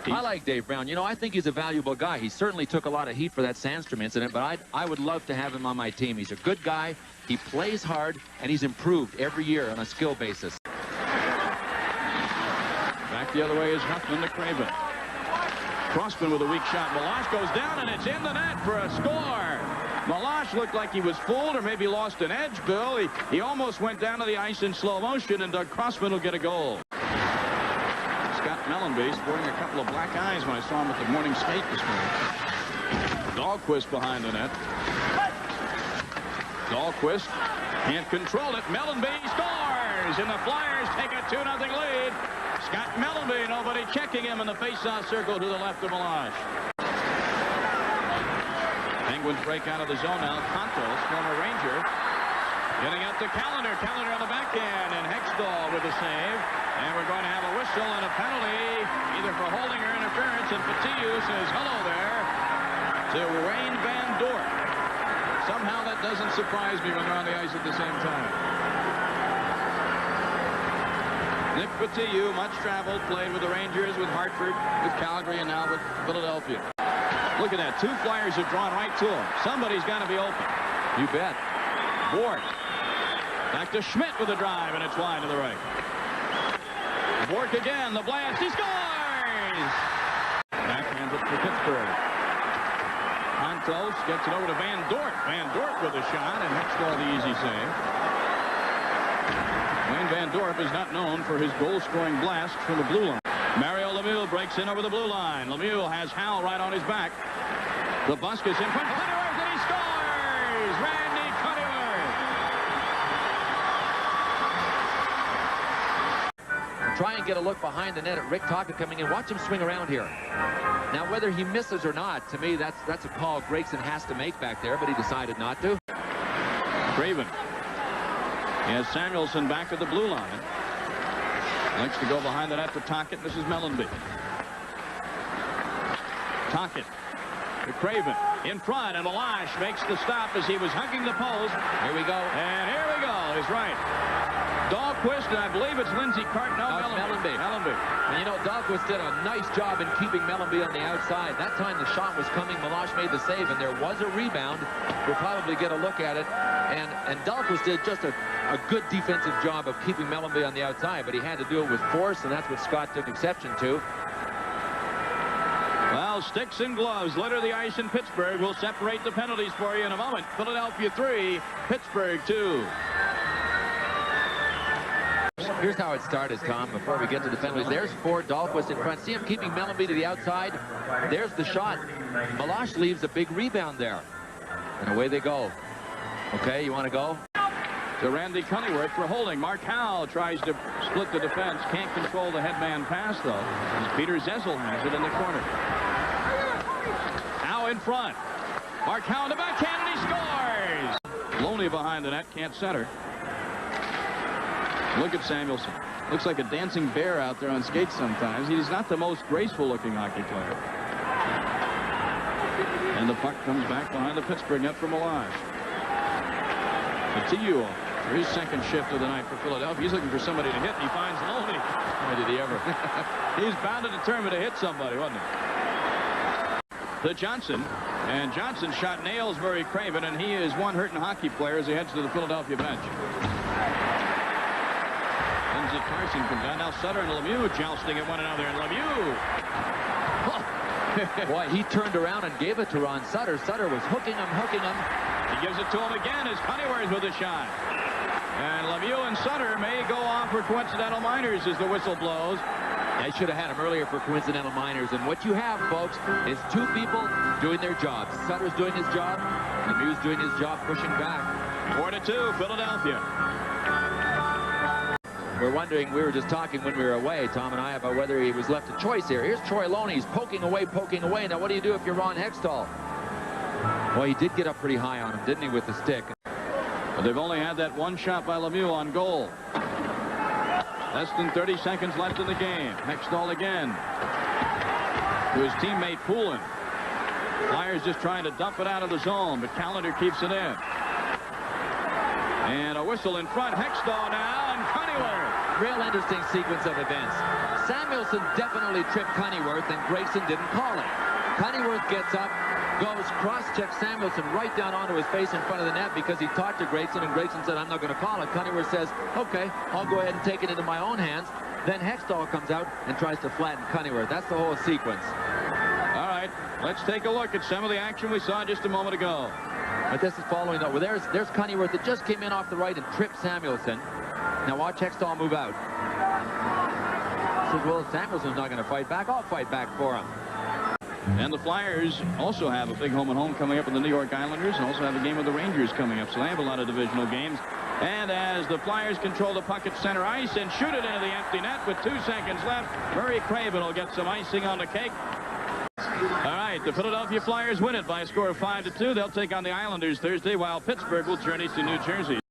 I like Dave Brown. You know, I think he's a valuable guy. He certainly took a lot of heat for that Sandstrom incident, but I would love to have him on my team. He's a good guy. He plays hard, and he's improved every year on a skill basis. Back the other way is Huffman to Craven. Crossman with a weak shot. Meloche goes down, and it's in the net for a score. Meloche looked like he was fooled or maybe lost an edge, Bill. He almost went down to the ice in slow motion, and Doug Crossman will get a goal. Scott Mellenby sporting a couple of black eyes when I saw him at the morning skate this morning. Dahlquist behind the net. Dahlquist can't control it. Mellenby scores, and the Flyers take a 2-0 lead. Scott Mellenby, nobody checking him in the face-off circle to the left of Meloche. Penguins break out of the zone now. Contos, former Ranger, getting out to Callender. Callender on the backhand, and Hextall with the save. And we're going to have a whistle and a penalty, either for holding or interference. And Patillo says hello there to Wayne Van Dorp. Somehow that doesn't surprise me when they're on the ice at the same time. Nick Patillo, much traveled, played with the Rangers, with Hartford, with Calgary, and now with Philadelphia. Look at that. 2 Flyers have drawn right to him. Somebody's got to be open. You bet. Bourque. Back to Schmidt with a drive, and it's wide to the right. Bourque again. The blast. He scores! Backhanded for Pittsburgh. Contos gets it over to Van Dorp. Van Dorp with a shot, and Hextall the easy save. Wayne Van Dorp is not known for his goal-scoring blast from the blue line. Mario Lemieux breaks in over the blue line. Lemieux has Hal right on his back. The Buskus in front. Cunninworth, and he scores! Randy Cunninworth! Try and get a look behind the net at Rick Tocchet coming in. Watch him swing around here. Now, whether he misses or not, to me, that's a call Gregson has to make back there, but he decided not to. Craven. He has Samuelson back at the blue line. Likes to go behind the net for Tocchet. This is Mellenby. Tocchet to Craven. In front, and Meloche makes the stop as he was hugging the post. Here we go. And here we go. He's right. Dahlquist, and I believe it's Lindsey Cartnell. Mellenby. And you know, Dahlquist did a nice job in keeping Mellenby on the outside. That time the shot was coming. Meloche made the save, and there was a rebound. We'll probably get a look at it. And Dahlquist did just a good defensive job of keeping Mellenby on the outside, but he had to do it with force, and that's what Scott took exception to. Well, sticks and gloves litter the ice in Pittsburgh. We'll separate the penalties for you in a moment. Philadelphia 3, Pittsburgh 2. Here's how it started, Tom, before we get to the penalties. There's Ford, Dahlquist in front. See him keeping Mellenby to the outside. There's the shot. Meloche leaves a big rebound there. And away they go. Okay, you want to go? To Randy Cunninworth for holding. Mark Howe tries to split the defense. Can't control the headman pass, though. Peter Zezel has it in the corner. Howe in front. Mark Howe in the backhand, and he scores! Loney behind the net, can't center. Look at Samuelson. Looks like a dancing bear out there on skates sometimes. He's not the most graceful-looking hockey player. And the puck comes back behind the Pittsburgh net for Meloche. Patillo for his second shift of the night for Philadelphia. He's looking for somebody to hit, and he finds Loney. Boy, did he ever. He's bound and determined to hit somebody, wasn't he? To Johnson. And Johnson shot nails Murray Craven, and he is one hurting hockey player as he heads to the Philadelphia bench. Lindsey Carson comes down. Now Sutter and Lemieux jousting at one another, and Lemieux. Boy, he turned around and gave it to Ron Sutter. Sutter was hooking him. He gives it to him again as Cunninworth with a shot. And Lemieux and Sutter may go off for coincidental minors as the whistle blows. They should have had him earlier for coincidental minors. And what you have, folks, is 2 people doing their jobs. Sutter's doing his job. Lemieux's doing his job pushing back. 4-2, Philadelphia. We're wondering, we were just talking when we were away, Tom and I, about whether he was left a choice here. Here's Troy Loney. He's poking away. Now, what do you do if you're Ron Hextall? Well, he did get up pretty high on him, didn't he, with the stick? But they've only had that one shot by Lemieux on goal. Less than 30 seconds left in the game. Hextall again. To his teammate Poulin. Flyers just trying to dump it out of the zone, but Callender keeps it in. And a whistle in front. Hextall now, and Cunninworth. real interesting sequence of events. Samuelson definitely tripped Cunneyworth, and Grayson didn't call it. Cunneyworth gets up, goes cross-checks Samuelson right down onto his face in front of the net because he talked to Grayson, and Grayson said, I'm not going to call it. Cunneyworth says, okay, I'll go ahead and take it into my own hands. Then Hextall comes out and tries to flatten Cunneyworth. That's the whole sequence. All right, let's take a look at some of the action we saw just a moment ago. But this is following up. Well, there's Cunneyworth that just came in off the right and tripped Samuelson. Now watch Hextall move out. Says, well, if Samuelson's not going to fight back, I'll fight back for him. And the Flyers also have a big home-and-home coming up in the New York Islanders, and also have a game with the Rangers coming up, so they have a lot of divisional games. And as the Flyers control the puck at center ice and shoot it into the empty net with 2 seconds left, Murray Craven will get some icing on the cake. All right, the Philadelphia Flyers win it by a score of 5-2. They'll take on the Islanders Thursday, while Pittsburgh will journey to New Jersey.